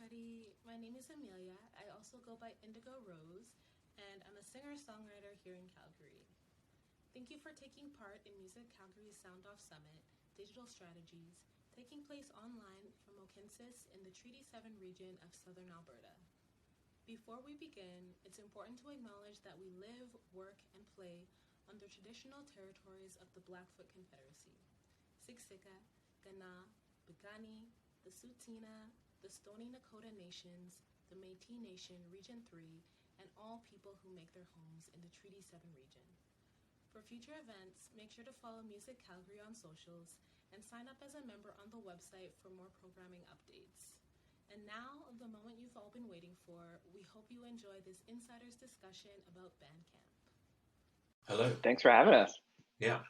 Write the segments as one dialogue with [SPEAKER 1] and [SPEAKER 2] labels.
[SPEAKER 1] everybody. My name is Amelia. I also go by Indigo Rose, and I'm a singer-songwriter here in Calgary. Thank you for taking part in Music Calgary's SoundOff Summit, Digital Strategies, taking place online from Okinsis in the Treaty 7 region of southern Alberta. Before we begin, it's important to acknowledge that we live, work, and play on the traditional territories of the Blackfoot Confederacy, Siksika, Gana, Piikani, the Tsuut'ina, the Stoney Nakoda Nations, the Métis Nation, Region 3, and all people who make their homes in the Treaty 7 region. For future events, make sure to follow Music Calgary on socials and sign up as a member on the website for more programming updates. And now, the moment you've all been waiting for, we hope you enjoy this insider's discussion about Bandcamp.
[SPEAKER 2] Hello.
[SPEAKER 3] Thanks for having us.
[SPEAKER 2] Yeah.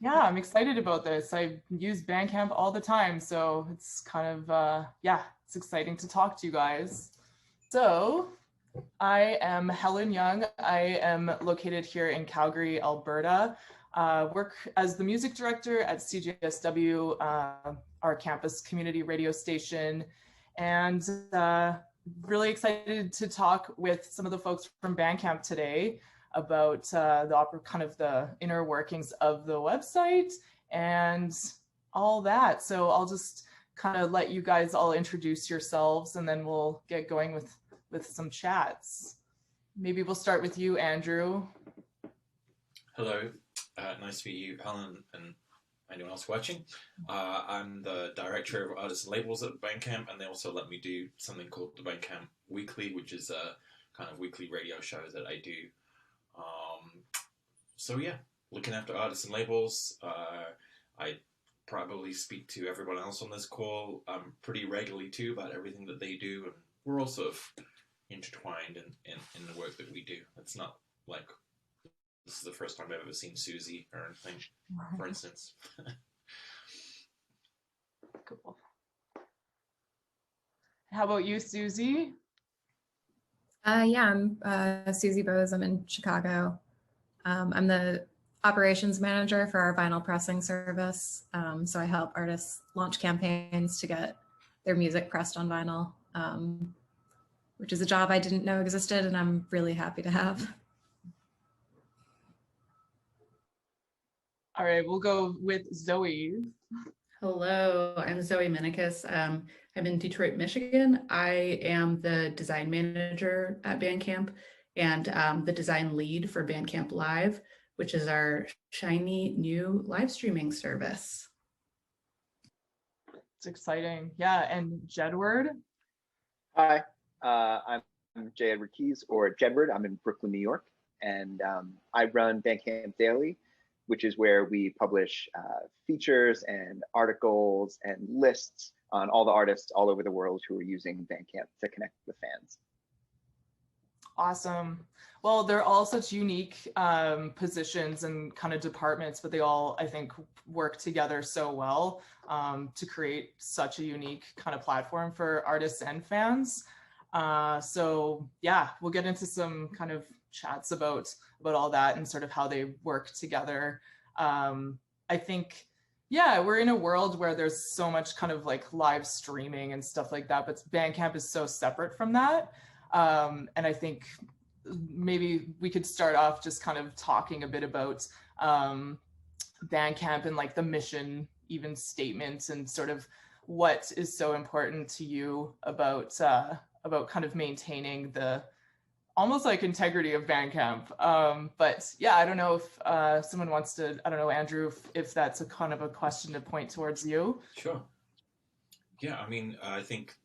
[SPEAKER 4] Yeah, I'm excited about this. I use Bandcamp all the time, so it's kind of, it's exciting to talk to you guys. So I am Helen Young. I am located here in Calgary, Alberta. Work as the music director at CJSW, our campus community radio station, and really excited to talk with some of the folks from Bancamp today about the inner workings of the website and all that. So I'll just kind of let you guys all introduce yourselves, and then we'll get going with some chats. Maybe we'll start with you, Andrew.
[SPEAKER 2] Hello. Nice to meet you, Helen, and anyone else watching. I'm the director of artists and labels at Bancamp, and they also let me do something called the Bancamp Weekly, which is a kind of weekly radio show that I do. Looking after artists and labels. I probably speak to everyone else on this call pretty regularly too about everything that they do, and we're all sort of intertwined in the work that we do. It's not like this is the first time I've ever seen Susie or anything, for instance.
[SPEAKER 4] Cool. How about you, Susie?
[SPEAKER 5] I'm Susie Bose. I'm in Chicago. I'm the operations manager for our vinyl pressing service. So I help artists launch campaigns to get their music pressed on vinyl, which is a job I didn't know existed, and I'm really happy to have.
[SPEAKER 4] All right, we'll go with Zoe.
[SPEAKER 6] Hello, I'm Zoe Minnicus. I'm in Detroit, Michigan. I am the design manager at Bancamp and the design lead for Bancamp Live, which is our shiny new live streaming service.
[SPEAKER 4] It's exciting. Yeah, and Jedward.
[SPEAKER 3] Hi, I'm J. Edward Keys, or Jedward. I'm in Brooklyn, New York, and I run Bandcamp Daily, which is where we publish features and articles and lists on all the artists all over the world who are using Bandcamp to connect with fans.
[SPEAKER 4] Awesome. Well, they're all such unique positions and kind of departments, but they all, I think, work together so well to create such a unique kind of platform for artists and fans. So yeah, we'll get into some kind of chats about all that and sort of how they work together. I think, yeah, we're in a world where there's so much kind of like live streaming and stuff like that, but Bandcamp is so separate from that. And I think maybe we could start off just kind of talking a bit about Bandcamp and like the mission, even statements, and sort of what is so important to you about kind of maintaining the almost like integrity of Bandcamp. But yeah, I don't know if someone wants to, I don't know, Andrew, if that's a kind of a question to point towards you.
[SPEAKER 2] Sure. Yeah, I mean, I think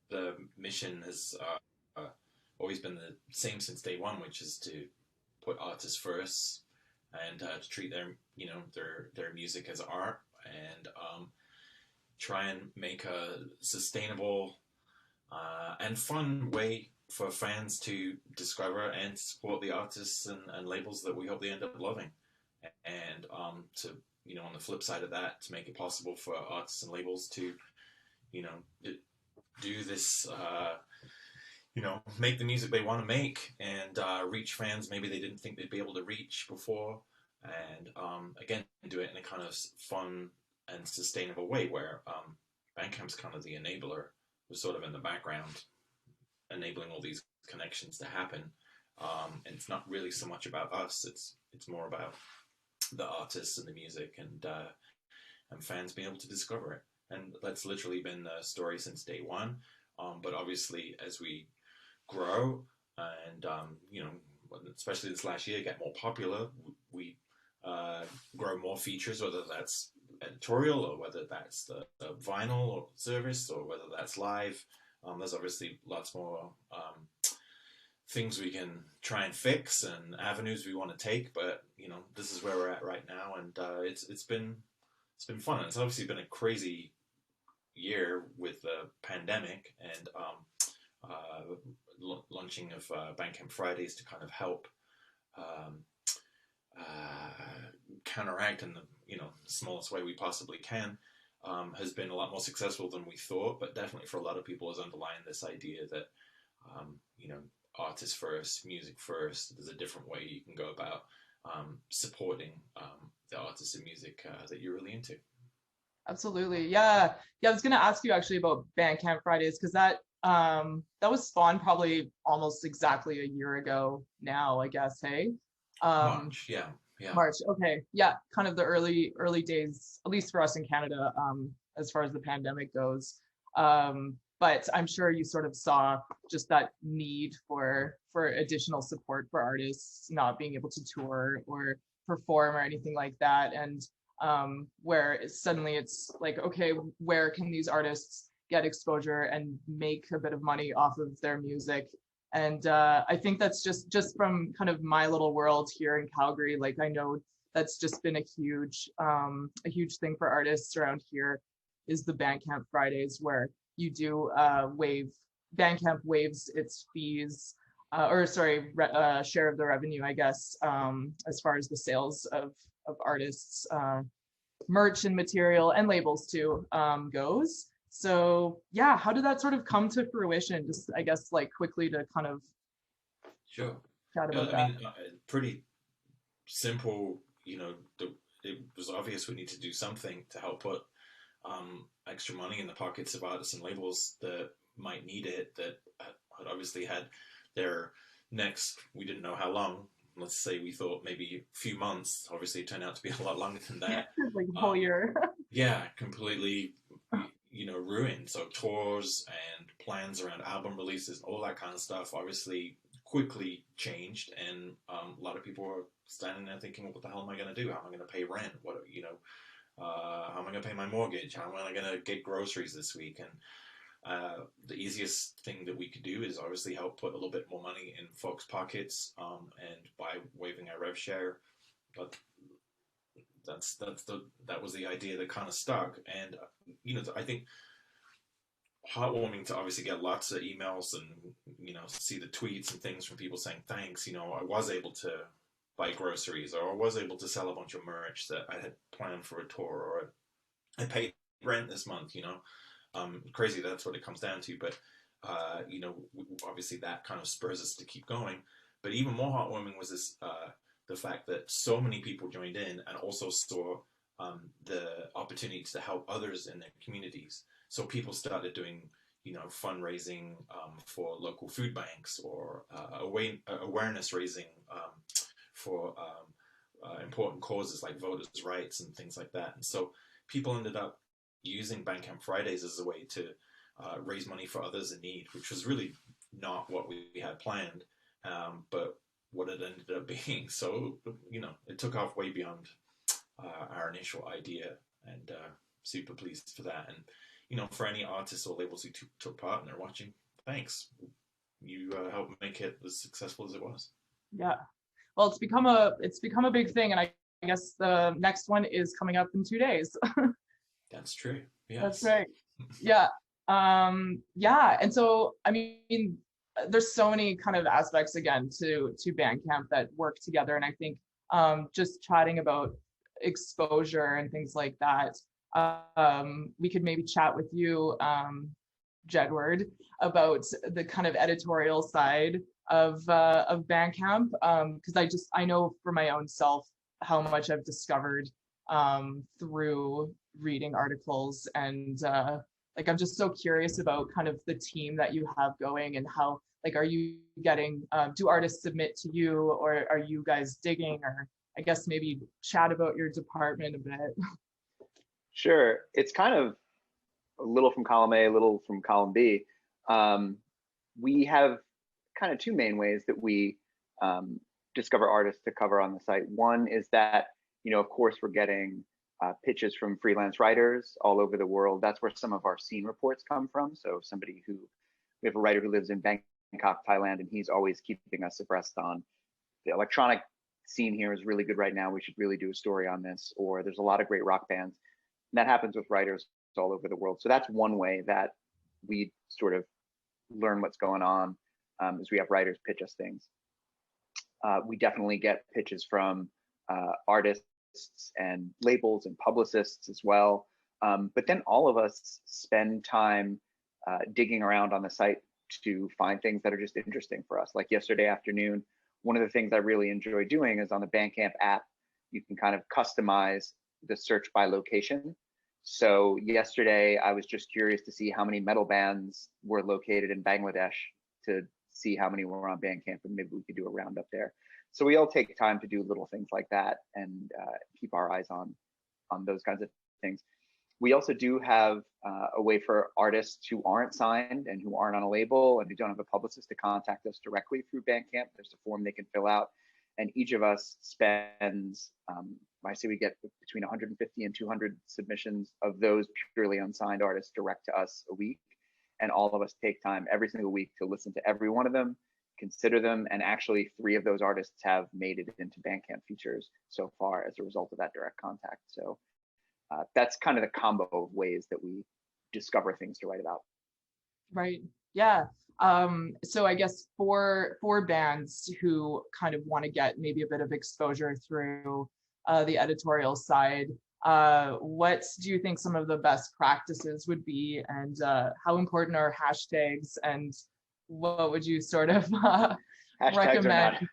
[SPEAKER 2] the mission has always been the same since day one, which is to put artists first and to treat their music as art, and try and make a sustainable and fun way for fans to discover and support the artists and labels that we hope they end up loving, and to on the flip side of that, to make it possible for artists and labels to do this make the music they want to make and reach fans maybe they didn't think they'd be able to reach before, and again, do it in a kind of fun and sustainable way where Bandcamp's kind of the enabler, was sort of in the background, enabling all these connections to happen. And it's not really so much about us. It's more about the artists and the music and fans being able to discover it. And that's literally been the story since day one. But obviously, as we grow and especially this last year, get more popular, we grow more features, whether that's editorial or whether that's the vinyl or service or whether that's live. There's obviously lots more things we can try and fix and avenues we want to take, but this is where we're at right now, and it's been fun. And it's obviously been a crazy year with the pandemic and launching of Bancamp Fridays to kind of help counteract in the smallest way we possibly can, has been a lot more successful than we thought, but definitely for a lot of people has underlined this idea that artists first, music first. There's a different way you can go about supporting the artists and music that you're really into.
[SPEAKER 4] Absolutely. Yeah. I was going to ask you actually about Bandcamp Fridays, because that was spawned probably almost exactly a year ago now, I guess. Hey,
[SPEAKER 2] March. Yeah.
[SPEAKER 4] March. Okay. Yeah. Kind of the early days, at least for us in Canada, as far as the pandemic goes. But I'm sure you sort of saw just that need for additional support for artists not being able to tour or perform or anything like that. And where suddenly it's like, okay, where can these artists get exposure and make a bit of money off of their music? And I think that's just from kind of my little world here in Calgary. Like, I know that's just been a huge thing for artists around here, is the Bandcamp Fridays, where you do Bandcamp waives its fees, share of the revenue, I guess, as far as the sales of artists, merch and material and labels too goes. So yeah, how did that sort of come to fruition? Just, I guess, like quickly to kind of
[SPEAKER 2] chat
[SPEAKER 4] about that.
[SPEAKER 2] I mean, pretty simple. It was obvious we need to do something to help put extra money in the pockets of artists and labels that might need it, that had obviously had their next, we didn't know how long, let's say we thought maybe a few months, obviously it turned out to be a lot longer than that.
[SPEAKER 4] Like a whole year.
[SPEAKER 2] Yeah, completely ruined. So tours and plans around album releases, all that kind of stuff obviously quickly changed, and a lot of people were standing there thinking, what the hell am I going to do? How am I going to pay rent? How am I going to pay my mortgage? How am I going to get groceries this week? And the easiest thing that we could do is obviously help put a little bit more money in folks' pockets, and by waiving our rev share. But that was the idea that kind of stuck. And I think heartwarming to obviously get lots of emails and see the tweets and things from people saying thanks. I was able to buy groceries, or I was able to sell a bunch of merch that I had planned for a tour, or I paid rent this month. Crazy that's what it comes down to. But obviously that kind of spurs us to keep going. But even more heartwarming was this the fact that so many people joined in and also saw the opportunity to help others in their communities. So people started doing fundraising for local food banks, or awareness raising for important causes like voters' rights and things like that. And so people ended up using Bancamp Fridays as a way to raise money for others in need, which was really not what we had planned, but what it ended up being. So, it took off way beyond our initial idea, and super pleased for that. And, for any artists or labels who took part and they're watching, thanks. You helped make it as successful as it was.
[SPEAKER 4] Yeah. Well, it's become a big thing, and I guess the next one is coming up in 2 days.
[SPEAKER 2] That's true. Yes.
[SPEAKER 4] That's right. Yeah. And so, I mean, there's so many kind of aspects again to Bandcamp that work together, and I think just chatting about exposure and things like that, we could maybe chat with you, Jedward, about the kind of editorial side of Bandcamp, because I know for my own self how much I've discovered through reading articles and like, I'm just so curious about kind of the team that you have going and how, like, are you getting, do artists submit to you, or are you guys digging, or I guess maybe chat about your department a bit.
[SPEAKER 3] Sure. It's kind of a little from column A, a little from column B. We have kind of two main ways that we discover artists to cover on the site. One is that, of course, we're getting pitches from freelance writers all over the world. That's where some of our scene reports come from. So we have a writer who lives in Bangkok, Thailand, and he's always keeping us abreast on the electronic scene here is really good right now. We should really do a story on this. Or there's a lot of great rock bands. And that happens with writers all over the world. So that's one way that we sort of learn what's going on, is we have writers pitch us things. We definitely get pitches from artists and labels and publicists as well. But then all of us spend time digging around on the site to find things that are just interesting for us. Like yesterday afternoon, one of the things I really enjoy doing is on the Bancamp app, you can kind of customize the search by location. So yesterday, I was just curious to see how many metal bands were located in Bangladesh, to see how many were on Bandcamp, and maybe we could do a roundup there. So we all take time to do little things like that and keep our eyes on those kinds of things. We also do have a way for artists who aren't signed and who aren't on a label and who don't have a publicist to contact us directly through Bandcamp. There's a form they can fill out, and each of us spends, I say we get between 150 and 200 submissions of those purely unsigned artists direct to us a week. And all of us take time every single week to listen to every one of them, consider them, and actually 3 of those artists have made it into Bandcamp features so far as a result of that direct contact. So that's kind of the combo of ways that we discover things to write about.
[SPEAKER 4] Right. Yeah. So I guess for bands who kind of want to get maybe a bit of exposure through the editorial side, what do you think some of the best practices would be, and how important are hashtags, and what would you sort of recommend?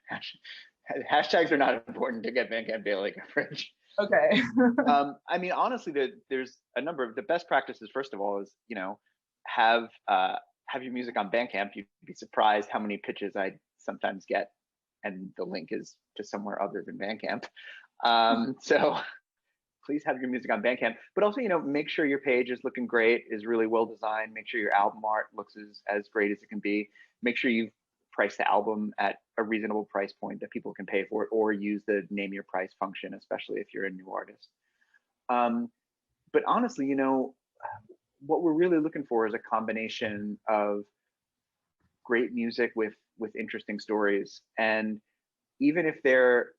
[SPEAKER 3] Hashtags are not important to get Bandcamp daily coverage.
[SPEAKER 4] Okay.
[SPEAKER 3] I mean, honestly, there's a number of the best practices. First of all, is have your music on Bandcamp. You'd be surprised how many pitches I sometimes get, and the link is to somewhere other than Bandcamp. So please have your music on Bandcamp, but also, make sure your page is looking great, is really well designed. Make sure your album art looks as great as it can be. Make sure you've priced the album at a reasonable price point that people can pay for it, or use the name your price function, especially if you're a new artist. But honestly, what we're really looking for is a combination of great music with interesting stories. And even if there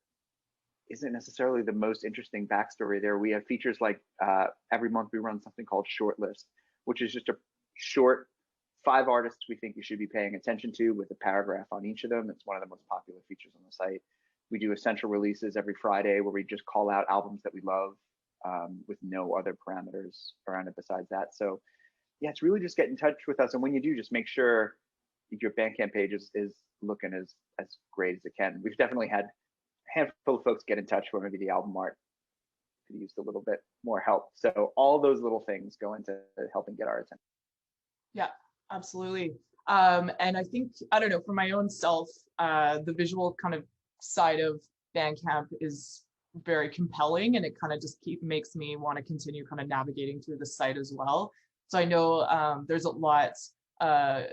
[SPEAKER 3] isn't necessarily the most interesting backstory there, we have features like every month we run something called Shortlist, which is just a short 5 artists we think you should be paying attention to, with a paragraph on each of them. It's one of the most popular features on the site. We do essential releases every Friday, where we just call out albums that we love, with no other parameters around it besides that. So yeah, it's really just get in touch with us. And when you do, just make sure your Bandcamp page is looking as great as it can. We've definitely had a handful of folks get in touch where maybe the album art could use a little bit more help. So all those little things go into helping get our attention.
[SPEAKER 4] Yeah, absolutely. And I think, I don't know, for my own self, the visual kind of side of Bandcamp is very compelling, and it kind of just makes me want to continue kind of navigating through the site as well. So I know there's a lot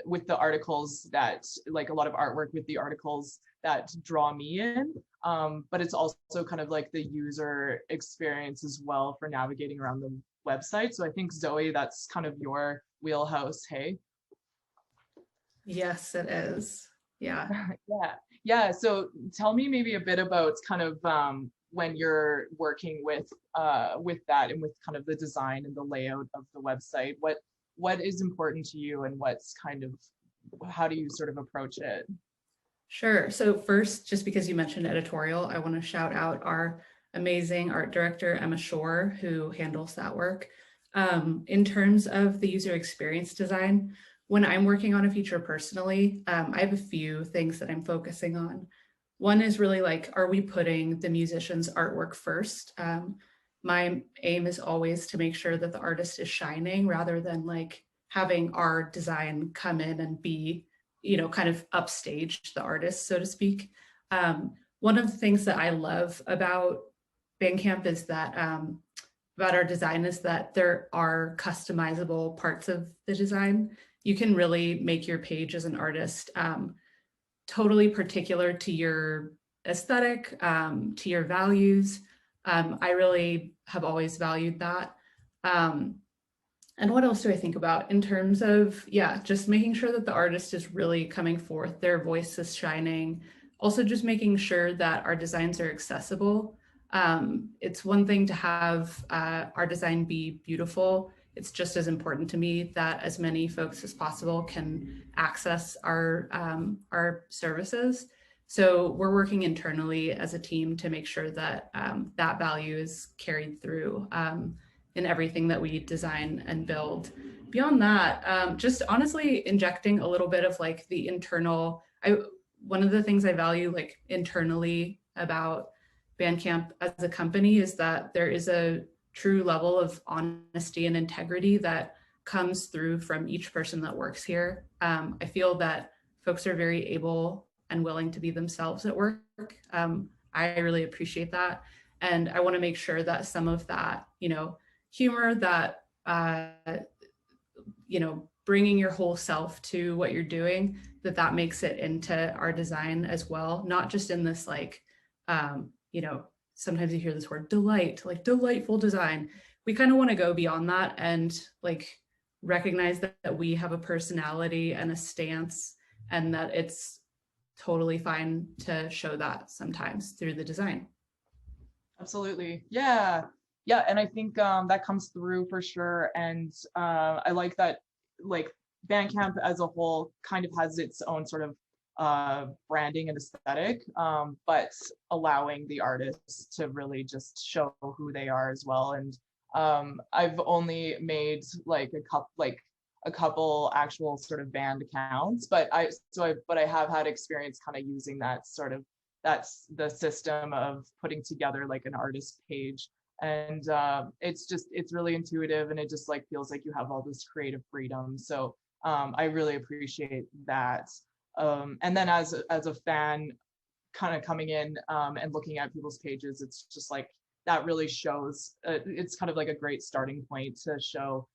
[SPEAKER 4] with the articles, that like a lot of artwork with the articles that draw me in, but it's also kind of like the user experience as well for navigating around the website. So I think, Zoe, that's kind of your wheelhouse, hey?
[SPEAKER 6] Yes, it is. Yeah.
[SPEAKER 4] Yeah. So tell me maybe a bit about kind of when you're working with that, and with kind of the design and the layout of the website, what is important to you, and what's kind of, how do you sort of approach it?
[SPEAKER 6] Sure. So first, just because you mentioned Editorial, I want to shout out our amazing art director, Emma Shore, who handles that work. In terms of the user experience design, when I'm working on a feature personally, I have a few things that I'm focusing on. One is really like, are we putting the musician's artwork first? my aim is always to make sure that the artist is shining rather than like having our design come in and be, you know, kind of upstage the artist, so to speak. One of the things that I love about Bandcamp is that about our design is that there are customizable parts of the design. You can really make your page as an artist totally particular to your aesthetic, to your values. I really have always valued that. And what else do I think about in terms of, yeah, just making sure that the artist is really coming forth, their voice is shining. Also just making sure that our designs are accessible. It's one thing to have our design be beautiful. It's just as important to me that as many folks as possible can access our services. So we're working internally as a team to make sure that that value is carried through in everything that we design and build. Beyond that, just honestly injecting a little bit of like the internal, one of the things I value like internally about Bandcamp as a company is that there is a true level of honesty and integrity that comes through from each person that works here. I feel that folks are very able and willing to be themselves at work. I really appreciate that. And I want to make sure that some of that, you know, humor, that, you know, bringing your whole self to what you're doing, that makes it into our design as well. Not just in this like, you know, sometimes you hear this word delight, like delightful design. We kind of want to go beyond that and like recognize that we have a personality and a stance, and that it's totally fine to show that sometimes through the design.
[SPEAKER 4] Absolutely. Yeah. Yeah. And I think that comes through for sure. And I like that, like Bandcamp as a whole kind of has its own sort of branding and aesthetic, but allowing the artists to really just show who they are as well. And I've only made like a couple actual sort of band accounts, but I have had experience kind of using that sort of, that's the system of putting together like an artist page. And it's really intuitive, and it just like feels like you have all this creative freedom. So I really appreciate that. And then as a fan kind of coming in and looking at people's pages, it's just like that really shows, it's kind of like a great starting point to show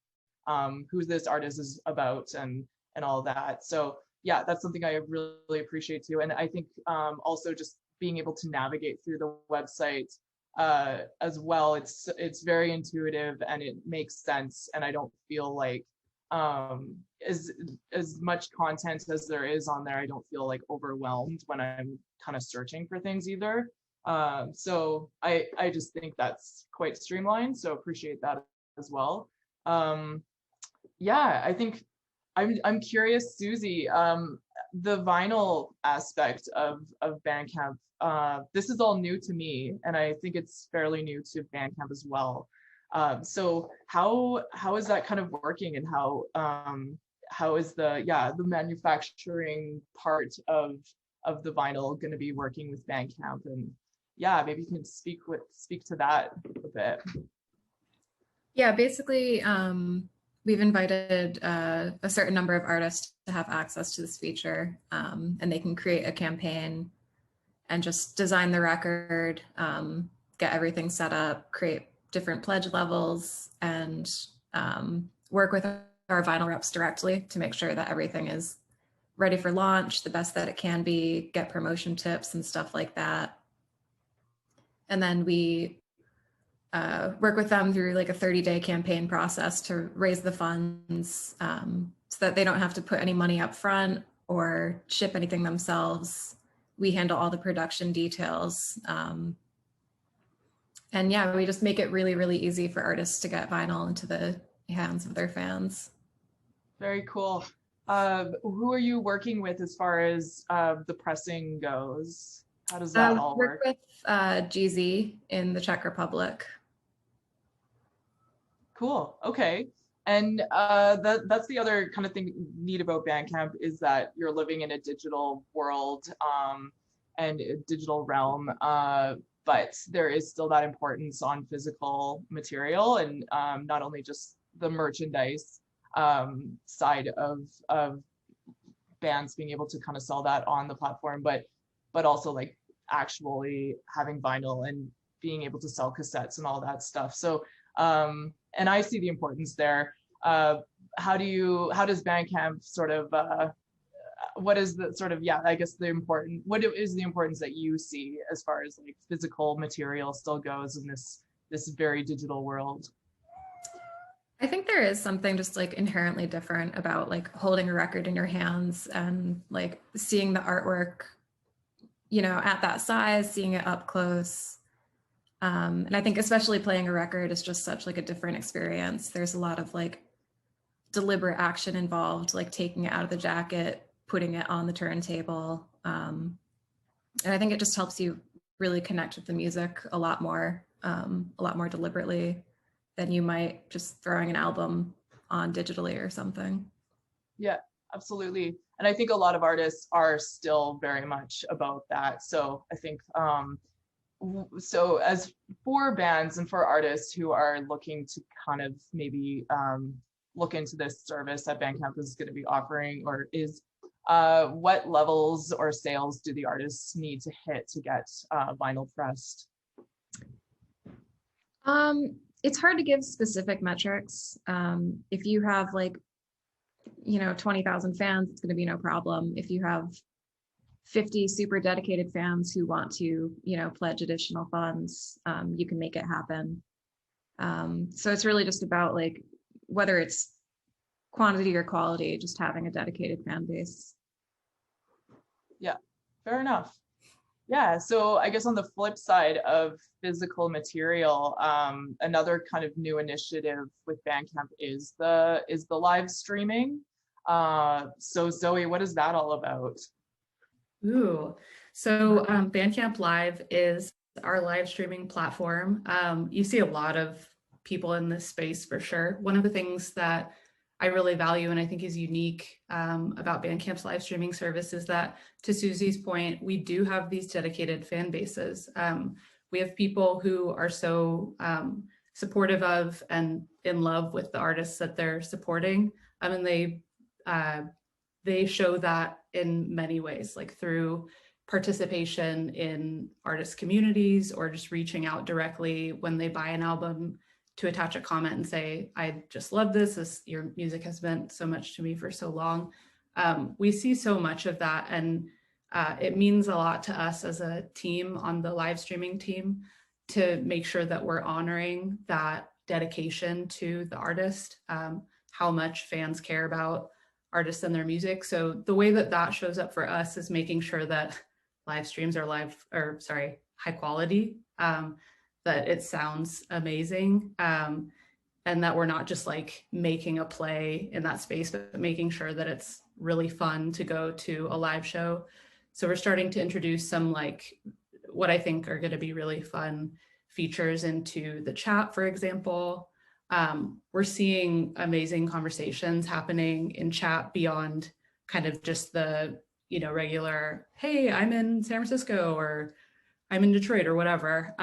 [SPEAKER 4] who this artist is about and all that. So yeah, that's something I really appreciate too. And I think also just being able to navigate through the website as well, it's very intuitive and it makes sense, and I don't feel like as much content as there is on there, I don't feel like overwhelmed when I'm kind of searching for things either. So I just think that's quite streamlined, so appreciate that as well. Yeah, I think I'm curious, Susie, the vinyl aspect of Bandcamp, this is all new to me, and I think it's fairly new to Bandcamp as well. So how is that kind of working, and how is the manufacturing part of the vinyl going to be working with Bandcamp? And yeah, maybe you can speak to that a bit.
[SPEAKER 5] Yeah, basically, we've invited a certain number of artists to have access to this feature, and they can create a campaign and just design the record, get everything set up, create different pledge levels, and work with our vinyl reps directly to make sure that everything is ready for launch, the best that it can be, get promotion tips and stuff like that. And then we work with them through like a 30-day campaign process to raise the funds, so that they don't have to put any money up front or ship anything themselves. We handle all the production details. And yeah, we just make it really, really easy for artists to get vinyl into the hands of their fans.
[SPEAKER 4] Very cool. Who are you working with as far as the pressing goes? How does that all work?
[SPEAKER 5] With GZ in the Czech Republic.
[SPEAKER 4] Cool. Okay. And that's the other kind of thing neat about Bandcamp, is that you're living in a digital world and a digital realm. but there is still that importance on physical material, and not only just the merchandise side of bands being able to kind of sell that on the platform, but also like actually having vinyl and being able to sell cassettes and all that stuff. So and I see the importance there. How does Bandcamp sort of what is the sort of, yeah, I guess what is the importance that you see as far as like physical material still goes in this very digital world?
[SPEAKER 5] I think there is something just like inherently different about like holding a record in your hands and like seeing the artwork, you know, at that size, seeing it up close. And I think especially playing a record is just such like a different experience. There's a lot of like deliberate action involved, like taking it out of the jacket, putting it on the turntable. And I think it just helps you really connect with the music a lot more deliberately than you might just throwing an album on digitally or something. Yeah, absolutely. And I think a lot of artists are still very much about that. So I think, so as for bands and for artists who are looking to kind of maybe look into this service that Bandcamp is going to be offering, or is, what levels or sales do the artists need to hit to get vinyl pressed? It's hard to give specific metrics. If you have like, you know, 20,000 fans, it's going to be no problem. If you have 50 super dedicated fans who want to, you know, pledge additional funds, you can make it happen. So it's really just about like, whether it's quantity or quality, just having a dedicated fan base.
[SPEAKER 4] Yeah, fair enough. Yeah, so I guess on the flip side of physical material, another kind of new initiative with Bandcamp is the live streaming. So Zoe, what is that all about?
[SPEAKER 6] Ooh, so Bandcamp Live is our live streaming platform. You see a lot of people in this space for sure. One of the things that I really value and I think is unique about Bandcamp's live streaming service is that, to Susie's point, we do have these dedicated fan bases. We have people who are so supportive of and in love with the artists that they're supporting. And they show that in many ways, like through participation in artist communities or just reaching out directly when they buy an album to attach a comment and say, I just love this. Your music has meant so much to me for so long. We see so much of that, and it means a lot to us as a team on the live streaming team to make sure that we're honoring that dedication to the artist, how much fans care about artists and their music. So the way that that shows up for us is making sure that live streams are high quality, that it sounds amazing, and that we're not just like making a play in that space, but making sure that it's really fun to go to a live show. So we're starting to introduce some like what I think are going to be really fun features into the chat, for example. We're seeing amazing conversations happening in chat beyond kind of just the, you know, regular, hey, I'm in San Francisco or I'm in Detroit or whatever.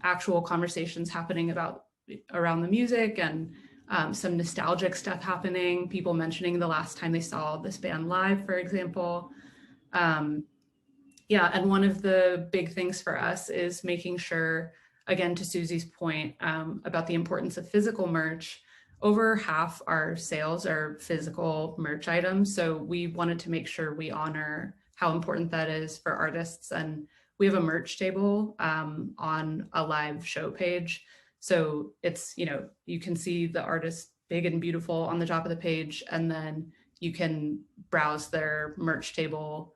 [SPEAKER 6] Actual conversations happening around the music, and some nostalgic stuff happening, people mentioning the last time they saw this band live, for example. Yeah, and one of the big things for us is making sure, again, to Susie's point about the importance of physical merch, over half our sales are physical merch items. So we wanted to make sure we honor how important that is for artists. And we have a merch table on a live show page. So it's, you know, you can see the artist big and beautiful on the top of the page, and then you can browse their merch table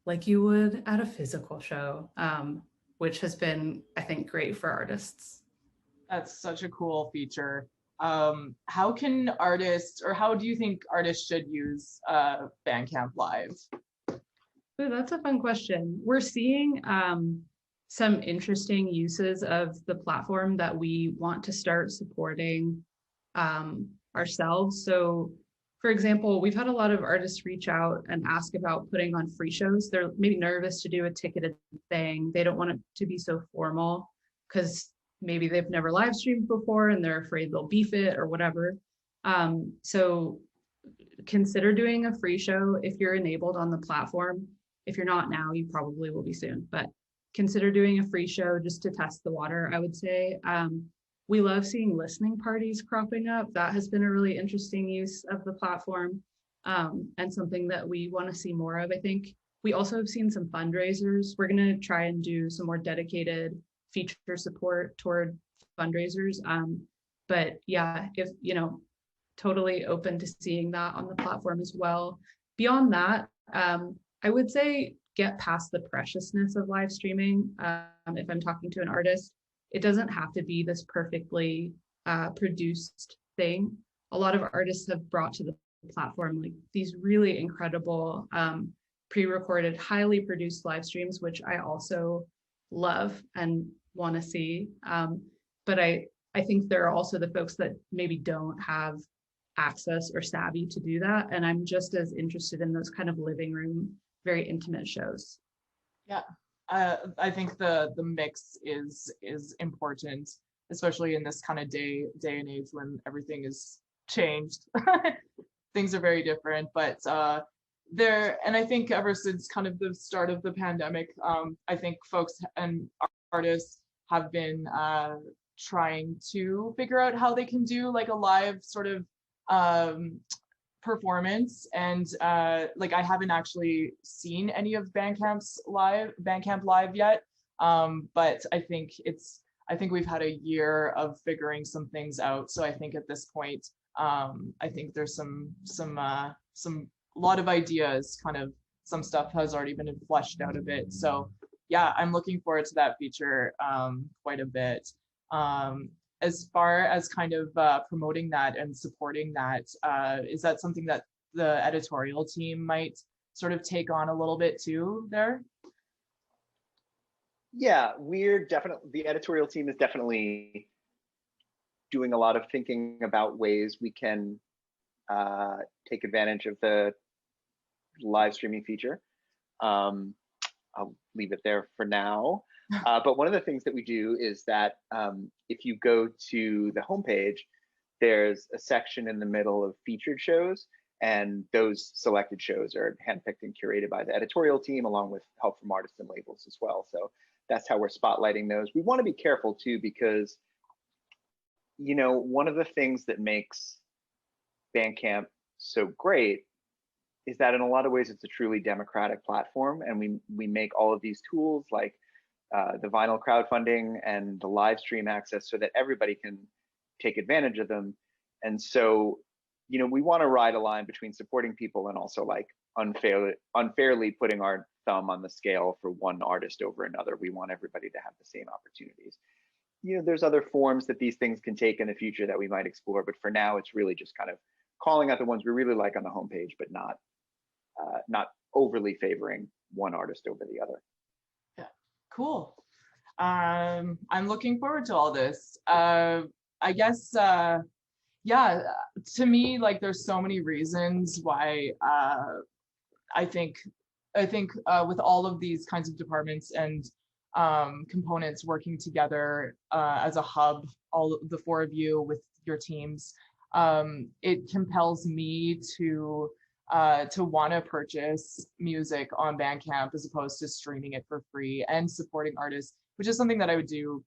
[SPEAKER 6] like you would at a physical show, which has been, I think, great for artists.
[SPEAKER 4] That's such a cool feature. How can artists, or how do you think artists should use Bandcamp Live?
[SPEAKER 6] Ooh, that's a fun question. We're seeing some interesting uses of the platform that we want to start supporting ourselves. So For example, we've had a lot of artists reach out and ask about putting on free shows. They're maybe nervous to do a ticketed thing. They don't want it to be so formal because maybe they've never live streamed before and they're afraid they'll beef it or whatever. So consider doing a free show if you're enabled on the platform. If you're not now, you probably will be soon, but consider doing a free show just to test the water, I would say. We love seeing listening parties cropping up. That has been a really interesting use of the platform, and something that we want to see more of, I think. We also have seen some fundraisers. We're going to try and do some more dedicated feature support toward fundraisers. But yeah, if, totally open to seeing that on the platform as well. Beyond that, I would say get past the preciousness of live streaming. If I'm talking to an artist, it doesn't have to be this perfectly produced thing. A lot of artists have brought to the platform like these really incredible pre-recorded, highly produced live streams, which I also love and want to see. But I think there are also the folks that maybe don't have access or savvy to do that. And I'm just as interested in those kind of living room, very intimate shows.
[SPEAKER 4] Yeah, I think the mix is important, especially in this kind of day and age when everything is changed. Things are very different, but and I think ever since kind of the start of the pandemic, I think folks and artists have been trying to figure out how they can do like a live sort of performance, and like I haven't actually seen any of Bandcamp live yet, but I think we've had a year of figuring some things out. So I think at this point, I think there's some lot of ideas, kind of some stuff has already been fleshed out a bit. So yeah, I'm looking forward to that feature quite a bit. As far as kind of promoting that and supporting that, is that something that the editorial team might sort of take on a little bit too there?
[SPEAKER 3] Yeah, the editorial team is definitely doing a lot of thinking about ways we can take advantage of the live streaming feature. I'll leave it there for now. But one of the things that we do is that if you go to the homepage, there's a section in the middle of featured shows, and those selected shows are handpicked and curated by the editorial team along with help from artists and labels as well. So that's how we're spotlighting those. We want to be careful too, because one of the things that makes Bandcamp so great is that in a lot of ways it's a truly democratic platform, and we make all of these tools like the vinyl crowdfunding and the live stream access so that everybody can take advantage of them. And so, we want to ride a line between supporting people and also like unfairly putting our thumb on the scale for one artist over another. We want everybody to have the same opportunities. There's other forms that these things can take in the future that we might explore, but for now, it's really just kind of calling out the ones we really like on the homepage, but not overly favoring one artist over the other.
[SPEAKER 4] Yeah, cool. I'm looking forward to all this. I guess, yeah, to me, like there's so many reasons why I think with all of these kinds of departments and components working together as a hub, all the four of you with your teams, it compels me to want to purchase music on Bandcamp as opposed to streaming it for free and supporting artists, which is something that I would do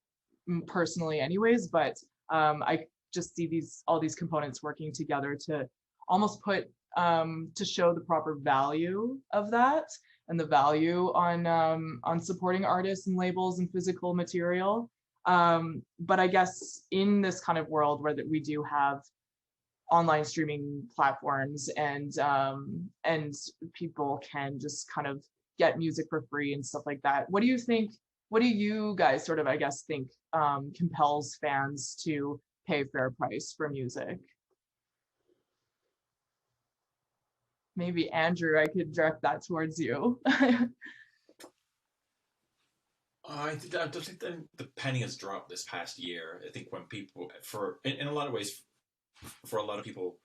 [SPEAKER 4] personally anyways, but I just see all these components working together to almost put to show the proper value of that and the value on supporting artists and labels and physical material. But I guess in this kind of world where that we do have online streaming platforms and people can just kind of get music for free and stuff like that, what do you guys sort of, I guess, think compels fans to pay fair price for music? Maybe Andrew, I could direct that towards you.
[SPEAKER 2] I think the penny has dropped this past year. I think when people, in a lot of ways, for a lot of people,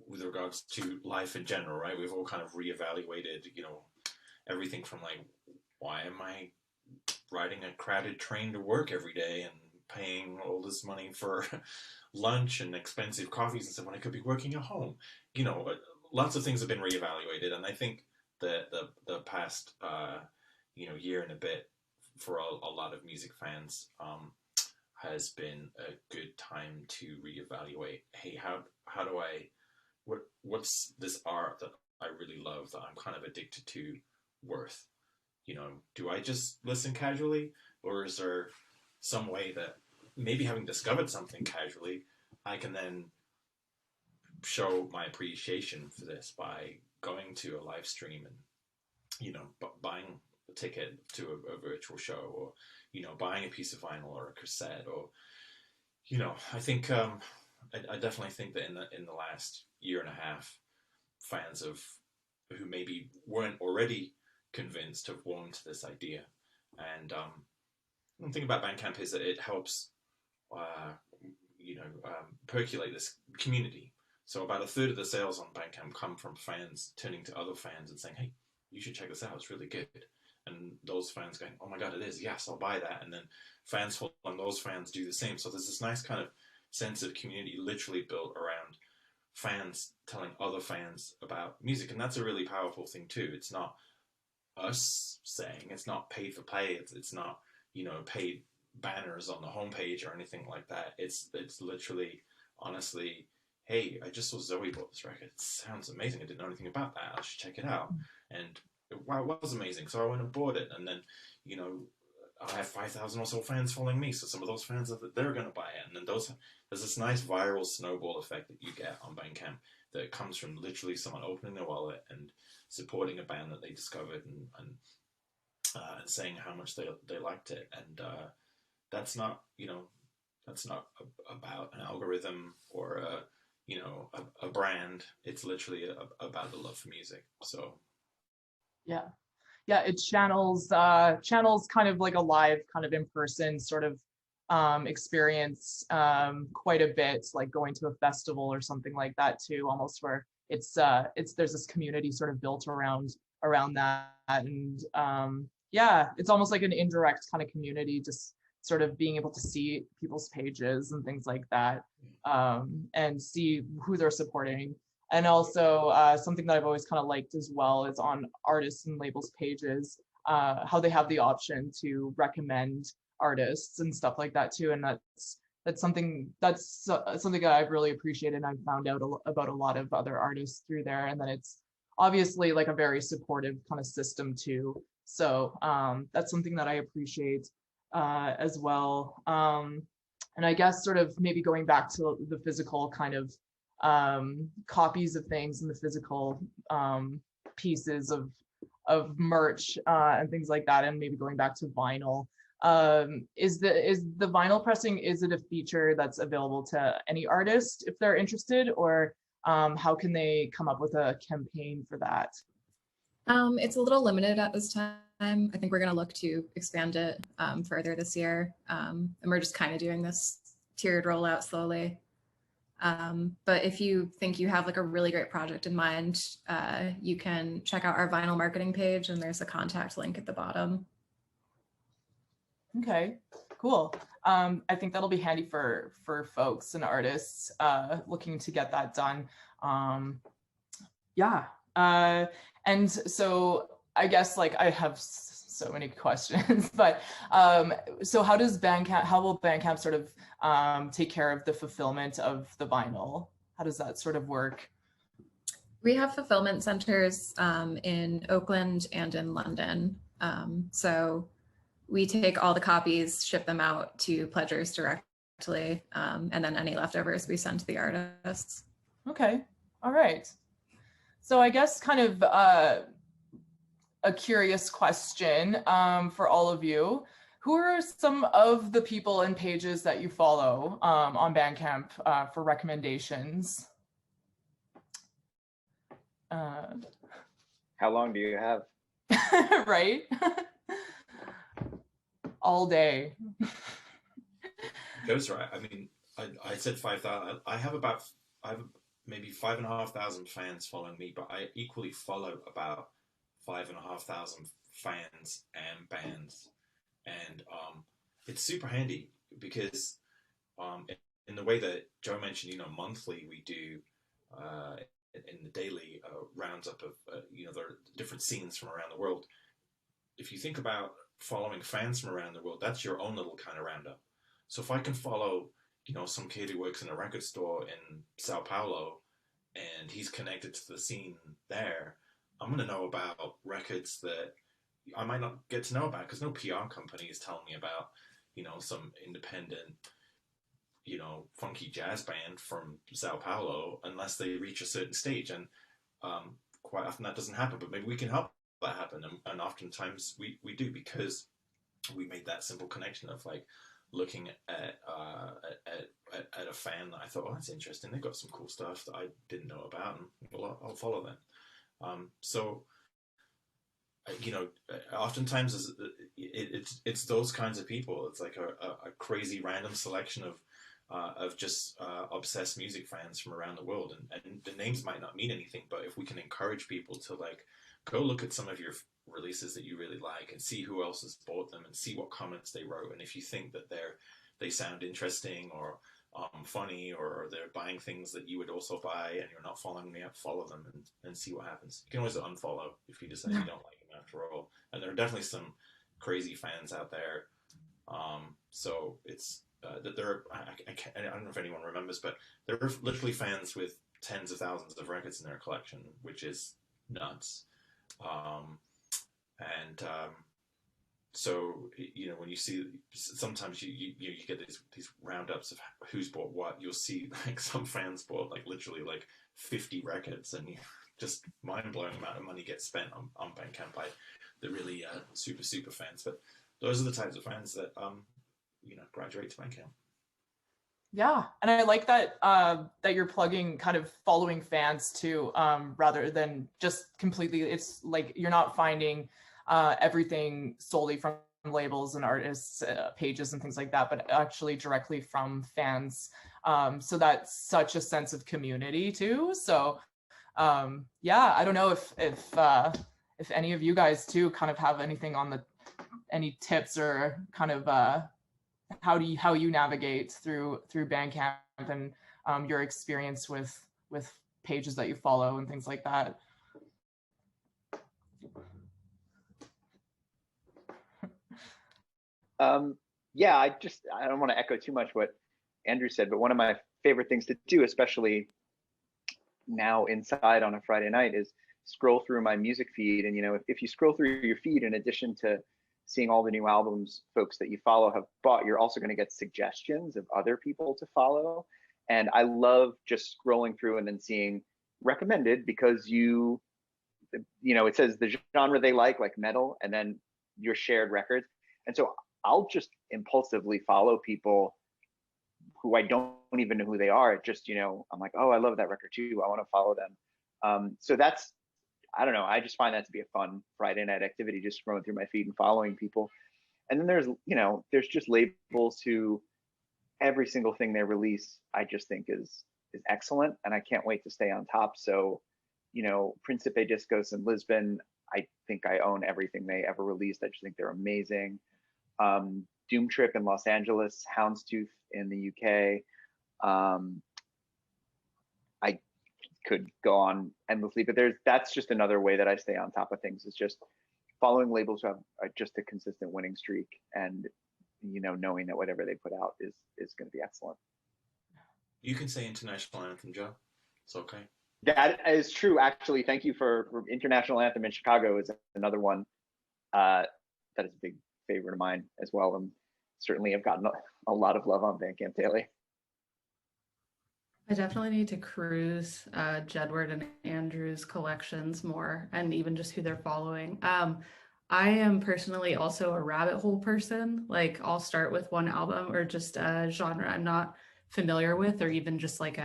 [SPEAKER 2] with regards to life in general, right? We've all kind of reevaluated, everything from like, why am I riding a crowded train to work every day and paying all this money for lunch and expensive coffees and stuff when I could be working at home? Lots of things have been reevaluated, and I think the past year and a bit for a lot of music fans has been a good time to reevaluate. Hey, how do I what's this art that I really love, that I'm kind of addicted to, worth? Do I just listen casually, or is there some way that maybe having discovered something casually, I can then show my appreciation for this by going to a live stream and, buying a ticket to a virtual show, or, buying a piece of vinyl or a cassette, or, I think, I definitely think that in the last year and a half, fans who maybe weren't already convinced have warmed to this idea. And one thing about Bandcamp is that it helps, percolate this community. So about a third of the sales on Bandcamp come from fans turning to other fans and saying, hey, you should check this out, it's really good. And those fans going, oh my God, it is, yes, I'll buy that. And then fans following those fans do the same. So there's this nice kind of sense of community literally built around fans telling other fans about music. And that's a really powerful thing too. It's not us saying, it's not paid for play, it's not, paid banners on the homepage or anything like that. It's literally, honestly, hey, I just saw Zoe bought this record. It sounds amazing. I didn't know anything about that. I should check it out. And wow, it was amazing. So I went and bought it. And then, I have 5,000 or so fans following me. So some of those fans, they're going to buy it. And then there's this nice viral snowball effect that you get on Bandcamp that comes from literally someone opening their wallet and supporting a band that they discovered and saying how much they liked it. And that's not about an algorithm or a brand. It's literally about the love for music. So
[SPEAKER 4] yeah, it channels kind of like a live kind of in-person sort of experience quite a bit, like going to a festival or something like that too, almost, where it's there's this community sort of built around that. And it's almost like an indirect kind of community, just sort of being able to see people's pages and things like that, and see who they're supporting. And also something that I've always kind of liked as well is on artists and labels pages, how they have the option to recommend artists and stuff like that too. And that's something that I've really appreciated, and I've found out about a lot of other artists through there. And then it's obviously like a very supportive kind of system too. So that's something that I appreciate as well. And I guess sort of maybe going back to the physical kind of copies of things and the physical pieces of merch and things like that, and maybe going back to vinyl. Is the vinyl pressing, is it a feature that's available to any artist if they're interested, or how can they come up with a campaign for that?
[SPEAKER 5] It's a little limited at this time. I think we're going to look to expand it further this year. And we're just kind of doing this tiered rollout slowly. But if you think you have like a really great project in mind, you can check out our vinyl marketing page, and there's a contact link at the bottom.
[SPEAKER 4] Okay, cool. I think that'll be handy for folks and artists looking to get that done. And so I guess like I have so many questions, but so how will Bandcamp sort of take care of the fulfillment of the vinyl? How does that sort of work?
[SPEAKER 5] We have fulfillment centers in Oakland and in London. So we take all the copies, ship them out to pledgers directly, and then any leftovers we send to the artists.
[SPEAKER 4] Okay, all right. So I guess kind of a curious question for all of you. Who are some of the people and pages that you follow on Bandcamp for recommendations?
[SPEAKER 3] How long do you have?
[SPEAKER 4] Right? All day.
[SPEAKER 2] That's right. I mean, I said 5,000. I have maybe 5,500 fans following me, but I equally follow about 5,500 fans and bands, and it's super handy because in the way that Joe mentioned, monthly we do in the daily roundup of there are different scenes from around the world. If you think about following fans from around the world, that's your own little kind of roundup. So if I can follow some kid who works in a record store in Sao Paulo and he's connected to the scene there, I'm going to know about records that I might not get to know about because no PR company is telling me about some independent funky jazz band from Sao Paulo unless they reach a certain stage, and quite often that doesn't happen, but maybe we can help that happen, and oftentimes we do, because we made that simple connection of like looking at a fan that I thought, oh, that's interesting, they've got some cool stuff that I didn't know about, and well, I'll follow them. So oftentimes it's those kinds of people. It's like a crazy random selection of just obsessed music fans from around the world, and the names might not mean anything, but if we can encourage people to like go look at some of your releases that you really like and see who else has bought them and see what comments they wrote, and if you think that they sound interesting or funny, or they're buying things that you would also buy and you're not following me up, follow them and see what happens. You can always unfollow if you decide you don't like them after all, and there are definitely some crazy fans out there. So it's that there are, I don't know if anyone remembers, but there are literally fans with tens of thousands of records in their collection, which is nuts. So when you see, sometimes you get these roundups of who's bought what. You'll see like some fans bought like literally like 50 records, and just mind-blowing amount of money gets spent on Bancamp by the really super fans. But those are the types of fans that graduate to Bancamp.
[SPEAKER 4] Yeah, and I like that that you're plugging kind of following fans too, rather than just completely. It's like you're not finding everything solely from labels and artists' pages and things like that, but actually directly from fans. So that's such a sense of community too. So yeah, I don't know if any of you guys too kind of have anything on any tips or kind of how you navigate through Bandcamp and your experience with pages that you follow and things like that.
[SPEAKER 3] Yeah, I don't want to echo too much what Andrew said, but one of my favorite things to do, especially now inside on a Friday night, is scroll through my music feed. And if you scroll through your feed, in addition to seeing all the new albums folks that you follow have bought, you're also going to get suggestions of other people to follow. And I love just scrolling through and then seeing recommended, because it says the genre they like metal, and then your shared records. And so I'll just impulsively follow people who I don't even know who they are. Just, I'm like, oh, I love that record too, I want to follow them. So that's, I don't know, I just find that to be a fun Friday night activity, just scrolling through my feed and following people. And then there's just labels who every single thing they release, I just think is excellent, and I can't wait to stay on top. So, Principe Discos in Lisbon, I think I own everything they ever released. I just think they're amazing. Doom Trip in Los Angeles, Houndstooth in the UK. I could go on endlessly, but that's just another way that I stay on top of things, is just following labels who have just a consistent winning streak, and knowing that whatever they put out is going to be excellent. You
[SPEAKER 2] can say International Anthem, Joe. It's okay.
[SPEAKER 3] That is true, actually. Thank you for International Anthem in Chicago is another one that is a big favorite of mine as well, and certainly have gotten a lot of love on Bancamp Daily.
[SPEAKER 6] I definitely need to cruise Jedward and Andrew's collections more, and even just who they're following. I am personally also a rabbit hole person. Like, I'll start with one album or just a genre I'm not familiar with, or even just like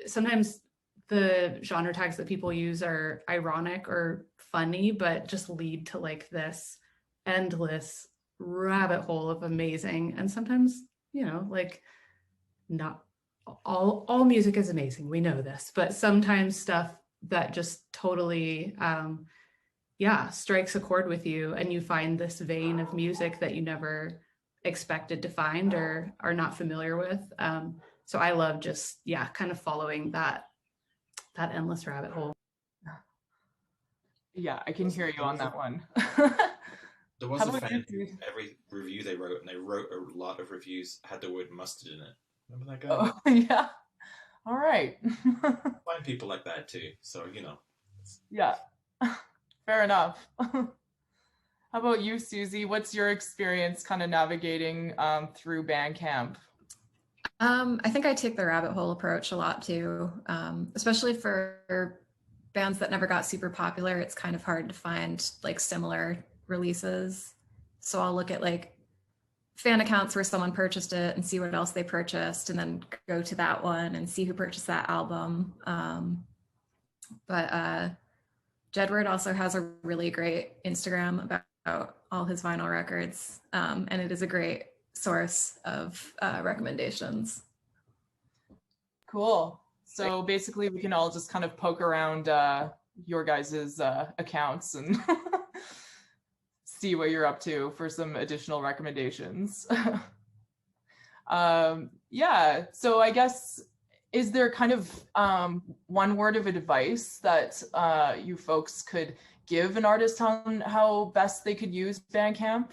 [SPEAKER 6] sometimes the genre tags that people use are ironic or funny, but just lead to like this endless rabbit hole of amazing, and sometimes, like, not all music is amazing. We know this, but sometimes stuff that just totally, strikes a chord with you, and you find this vein of music that you never expected to find or are not familiar with. So I love just, kind of following that endless rabbit hole.
[SPEAKER 4] Yeah, I can hear you on that one.
[SPEAKER 2] There was a fan who, every review they wrote, and they wrote a lot of reviews, had the word mustard in it. Remember that guy?
[SPEAKER 4] Oh, yeah. All right.
[SPEAKER 2] Find people like that too. So,
[SPEAKER 4] Yeah, fair enough. How about you, Susie? What's your experience kind of navigating through Bandcamp?
[SPEAKER 5] I think I take the rabbit hole approach a lot too, especially for bands that never got super popular. It's kind of hard to find like similar releases. So I'll look at like fan accounts where someone purchased it and see what else they purchased, and then go to that one and see who purchased that album. But Jedward also has a really great Instagram about all his vinyl records, and it is a great source of recommendations.
[SPEAKER 4] Cool. So basically we can all just kind of poke around your guys's accounts and see what you're up to for some additional recommendations. Yeah, so I guess, is there kind of one word of advice that you folks could give an artist on how best they could use Bandcamp?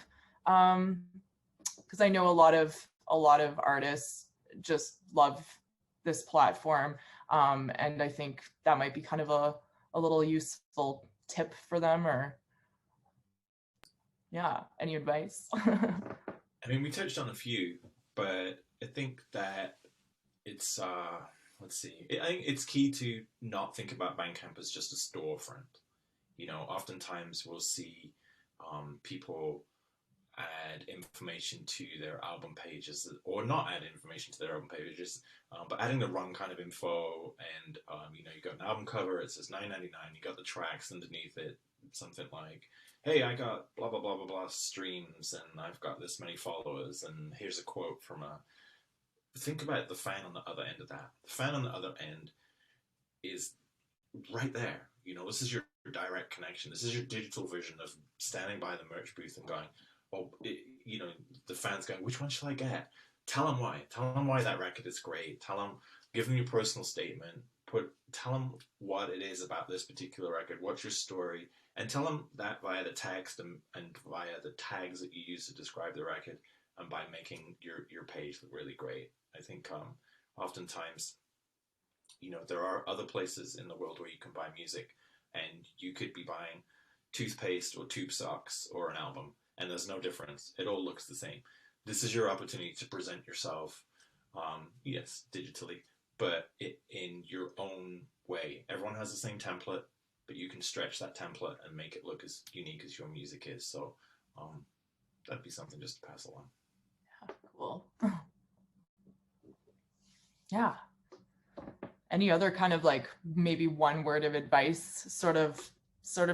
[SPEAKER 4] Because I know a lot of artists just love this platform, and I think that might be kind of a little useful tip for them. Or any advice?
[SPEAKER 2] I mean, we touched on a few, but I think that it's let's see. I think it's key to not think about Bandcamp as just a storefront. Oftentimes we'll see people add information to their album pages, or not add information to their album pages, but adding the wrong kind of info. And you got an album cover, it says $9.99. You got the tracks underneath it, something like, hey, I got blah blah blah blah blah streams, and I've got this many followers, and here's a quote from a. Think about the fan on the other end of that. The fan on the other end is right there. This is your direct connection. This is your digital version of standing by the merch booth and going, the fans going, which one shall I get? Tell them why. Tell them why that record is great. Give them your personal statement. Tell them what it is about this particular record. What's your story? And tell them that via the text and via the tags that you use to describe the record, and by making your page look really great. I think oftentimes, there are other places in the world where you can buy music, and you could be buying toothpaste or tube socks or an album, and there's no difference. It all looks the same. This is your opportunity to present yourself, yes, digitally, but in your own way. Everyone has the same template, but you can stretch that template and make it look as unique as your music is. So that'd be something just to pass along.
[SPEAKER 4] Yeah, cool. Yeah. Any other kind of like maybe one word of advice sort of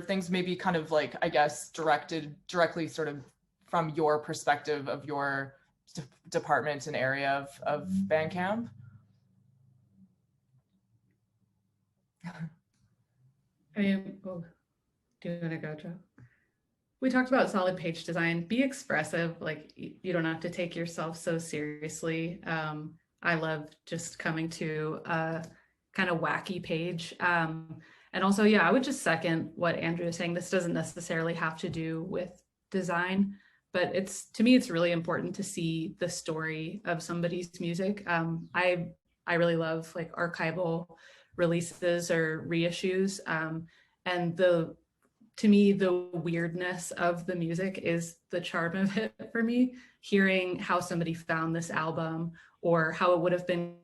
[SPEAKER 4] things, maybe kind of like, I guess, directly sort of from your perspective of your department and area of Bandcamp?
[SPEAKER 6] Do you want to go, Joe? We talked about solid page design. Be expressive. Like, you don't have to take yourself so seriously. I love just coming to a kind of wacky page. And also, I would just second what Andrew is saying. This doesn't necessarily have to do with design, but to me, it's really important to see the story of somebody's music. I really love like archival releases or reissues. And to me, the weirdness of the music is the charm of it for me. Hearing how somebody found this album, or how it would have been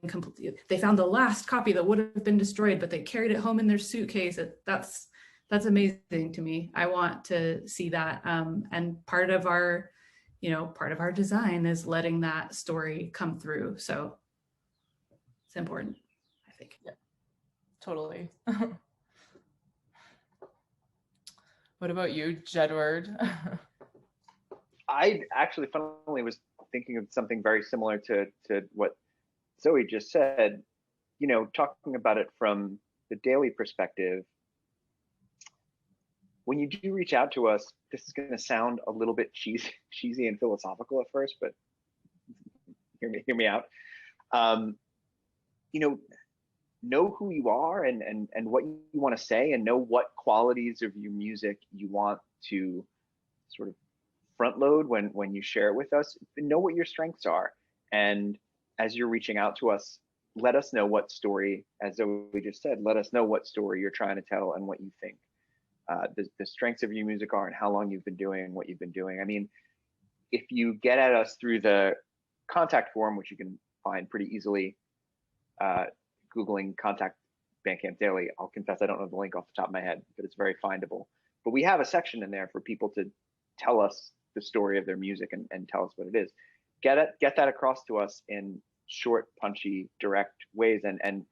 [SPEAKER 6] they found the last copy that would have been destroyed, but they carried it home in their suitcase. That's amazing to me. I want to see that. And part of our design is letting that story come through. So it's important, I think.
[SPEAKER 4] Yeah, totally. What about you, Jedward?
[SPEAKER 3] I actually, funnily, was thinking of something very similar to what Zoe just said, talking about it from the daily perspective, when you do reach out to us, this is going to sound a little bit cheesy and philosophical at first, but hear me out. Know who you are and what you want to say, and know what qualities of your music you want to sort of front load when you share it with us. Know what your strengths are, and as you're reaching out to us, let us know what story, as Zoe just said, let us know what story you're trying to tell and what you think the strengths of your music are and how long you've been doing what you've been doing. I mean, if you get at us through the contact form, which you can find pretty easily, Googling contact Bandcamp Daily, I'll confess I don't know the link off the top of my head, but it's very findable. But we have a section in there for people to tell us the story of their music and tell us what it is. Get that across to us in short, punchy, direct ways. And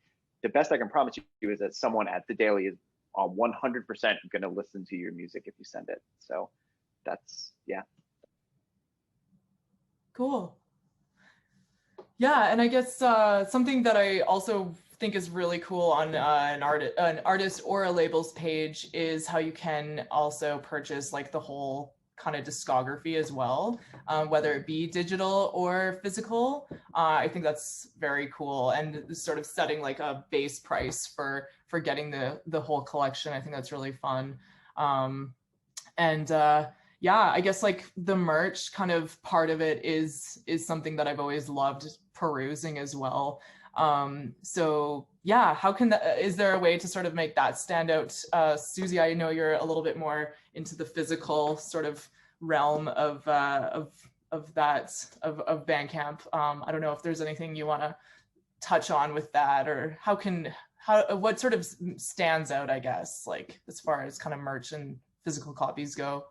[SPEAKER 3] the best I can promise you is that someone at the Daily is 100% going to listen to your music if you send it. So that's, yeah.
[SPEAKER 4] Cool. Yeah, and I guess something that I also think is really cool on an artist or a label's page is how you can also purchase like the whole kind of discography as well, whether it be digital or physical. I think that's very cool, and sort of setting like a base price for getting the whole collection. I think that's really fun. Yeah, I guess like the merch kind of part of it is something that I've always loved perusing as well. So yeah, how can that, is there a way to sort of make that stand out? Susie, I know you're a little bit more into the physical sort of realm of Bandcamp. I don't know if there's anything you want to touch on with that, or what sort of stands out, I guess, like as far as kind of merch and physical copies go.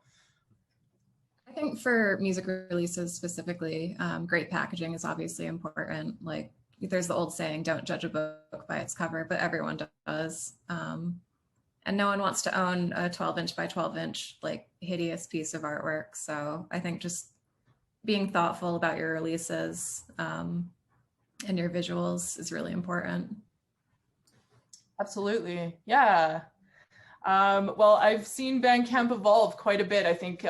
[SPEAKER 5] I think for music releases specifically, great packaging is obviously important. Like there's the old saying, don't judge a book by its cover, but everyone does. And no one wants to own a 12-inch by 12-inch, like hideous piece of artwork. So I think just being thoughtful about your releases and your visuals is really important.
[SPEAKER 4] Absolutely, yeah. Well, I've seen Bandcamp evolve quite a bit. I think,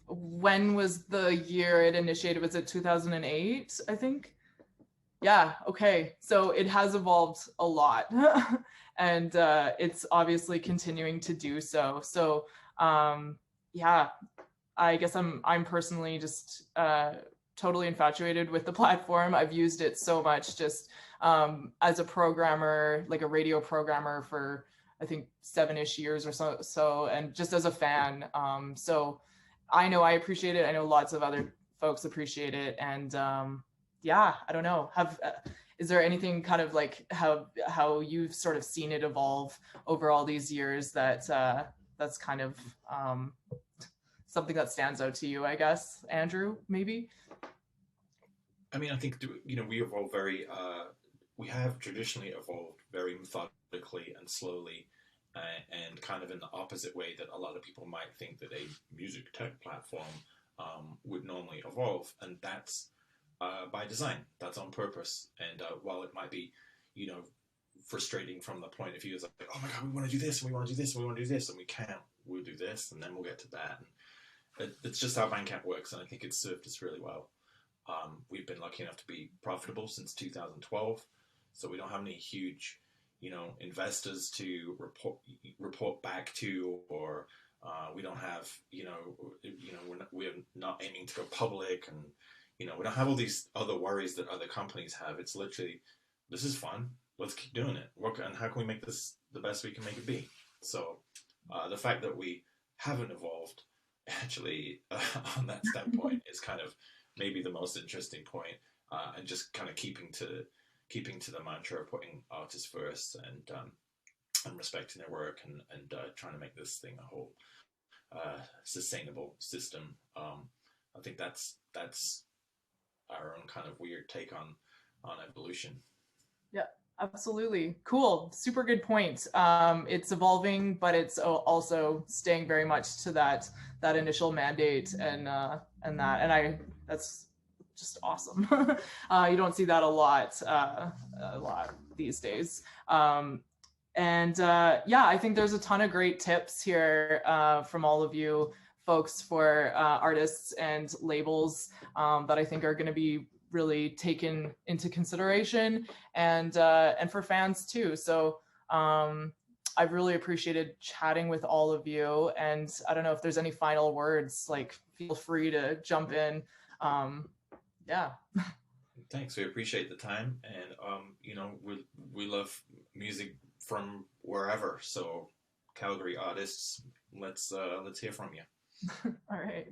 [SPEAKER 4] when was the year it initiated? Was it 2008, I think? Yeah, okay. So it has evolved a lot and it's obviously continuing to do so. So yeah, I guess I'm personally just totally infatuated with the platform. I've used it so much just as a programmer, like a radio programmer for I think 7-ish years or so, and just as a fan. So I know I appreciate it. I know lots of other folks appreciate it. And yeah, I don't know. Is there anything kind of like how you've sort of seen it evolve over all these years that's kind of something that stands out to you, I guess? Andrew, maybe?
[SPEAKER 2] I mean, I think, we evolve we have traditionally evolved very methodically and slowly, and kind of in the opposite way that a lot of people might think that a music tech platform would normally evolve. And that's by design. That's on purpose. And while it might be, frustrating from the point of view, it's like, oh my God, we want to do this, and we want to do this, and we want to do this, and we can't. We'll do this, and then we'll get to that. And it's just how Bancamp works, and I think it's served us really well. We've been lucky enough to be profitable since 2012, so we don't have any huge, investors to report back to, or we don't have, we're not aiming to go public, and we don't have all these other worries that other companies have. It's literally, this is fun. Let's keep doing it. And how can we make this the best we can make it be? So the fact that we haven't evolved actually on that standpoint is kind of maybe the most interesting point, and just kind of keeping to the mantra of putting artists first and respecting their work and trying to make this thing a whole sustainable system. I think that's our own kind of weird take on evolution.
[SPEAKER 4] Yeah, absolutely. Cool. Super good point. It's evolving, but it's also staying very much to that initial mandate and that's just awesome. You don't see that a lot these days. Yeah, I think there's a ton of great tips here from all of you folks for artists and labels that I think are going to be really taken into consideration, and for fans too. So I've really appreciated chatting with all of you, and I don't know if there's any final words, like feel free to jump in. Yeah.
[SPEAKER 2] Thanks. We appreciate the time, and you know, we love music from wherever. So Calgary artists, let's hear from you.
[SPEAKER 4] All right.